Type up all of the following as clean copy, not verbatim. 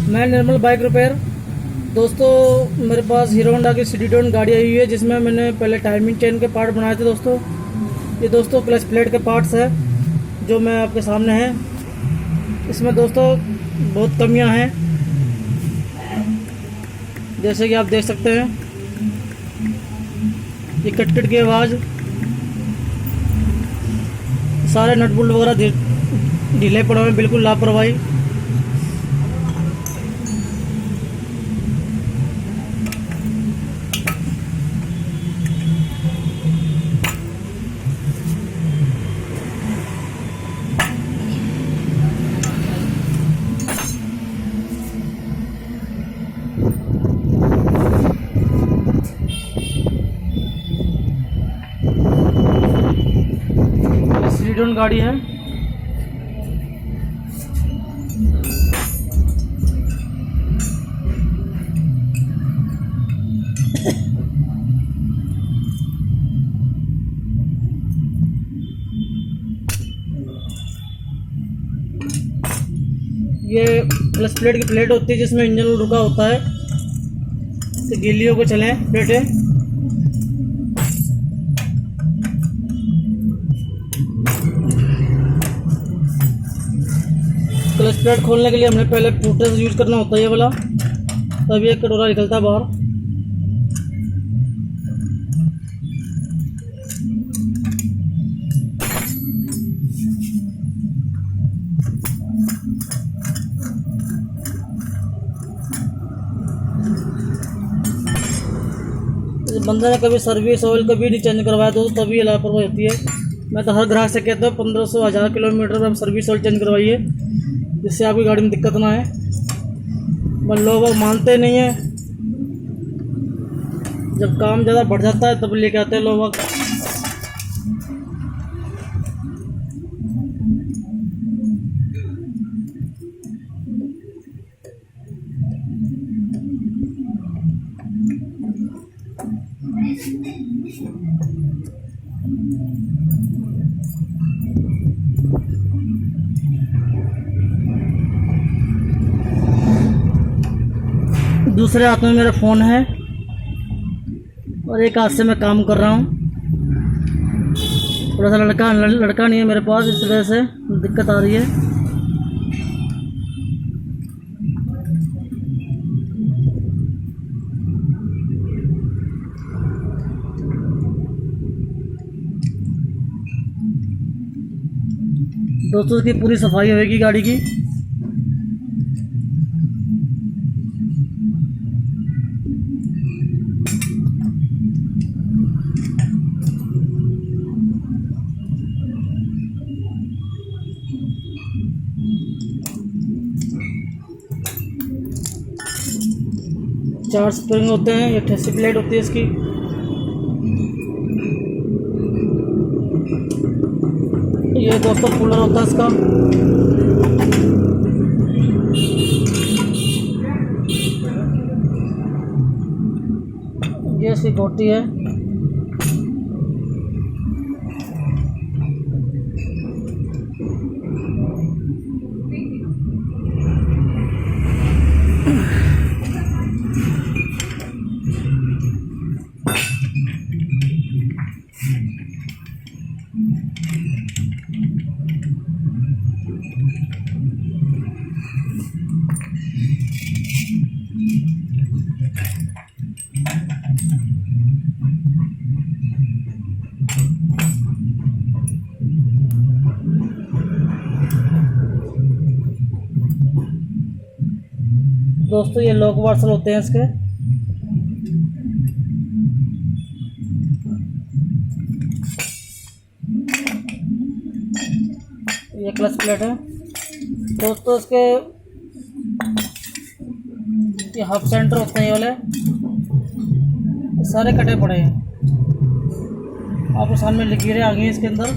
मैं निर्मल bike repair. दोस्तों, मेरे पास हीरो होंडा की सिटीट्यून गाड़ी आई हुई है, जिसमें मैंने पहले टाइमिंग चेन के पार्ट बनाए थे। दोस्तों, ये दोस्तों क्लच प्लेट के पार्ट्स है जो मैं आपके सामने हैं। इसमें दोस्तों बहुत कमियां हैं, जैसे कि आप देख सकते हैं। ये कट की आवाज़, सारे नट बोल्ट वगैरह ढीले पड़े हुए, बिल्कुल लापरवाही। सिटीट्यून गाड़ी है। ये क्लच प्लेट की प्लेट होती है जिसमें इंजन रुका होता है, तो गीली होकर चले प्लेटें। क्लच प्लेट खोलने के लिए हमें पहले पुटर यूज करना होता है, ये वाला, तभी एक कटोरा निकलता है बाहर। बंदे ने कभी सर्विस ऑयल कभी नहीं चेंज करवाया तो तभी लापरवाही होती है। मैं तो हर ग्राहक से कहता हूँ 1500-1000 किलोमीटर में हम सर्विस ऑयल चेंज करवाइए, जिससे आपकी गाड़ी में दिक्कत ना आए। पर लोग मानते नहीं हैं, जब काम ज़्यादा बढ़ जाता है तब लेके आते हैं लोग। दूसरे हाथ में मेरा फ़ोन है और एक हाथ से मैं काम कर रहा हूँ। थोड़ा सा लड़का नहीं है मेरे पास, इस वजह से दिक्कत आ रही है। दोस्तों, इसकी पूरी सफाई होगी गाड़ी की। चार स्प्रिंग होते हैं, ये 88 प्लेट होती है इसकी। ये दोस्तों कूलर होता है इसका। ये इसकी गोटी है। दोस्तों, ये लॉक वार्सल होते हैं इसके। ये क्लच प्लेट है दोस्तों। इसके ये हब सेंटर होते हैं, ये वाले सारे कटे पड़े हैं। आपको सामने लकीरें आ गई हैं इसके अंदर।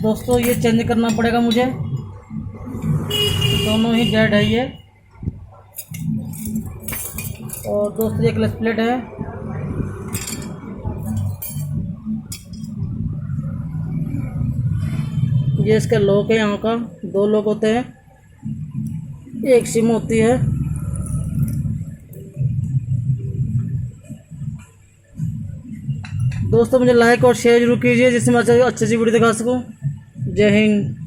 दोस्तों, ये चेंज करना पड़ेगा मुझे, दोनों ही डेड है ये। और दोस्तों, ये क्लच प्लेट है। ये इसका लॉक है, यहाँ का 2 लॉक होते हैं, एक सिम होती है। दोस्तों मुझे लाइक और शेयर जरूर कीजिए जिससे मैं अच्छी अच्छी वीडियो दिखा सकूं। जय हिंद।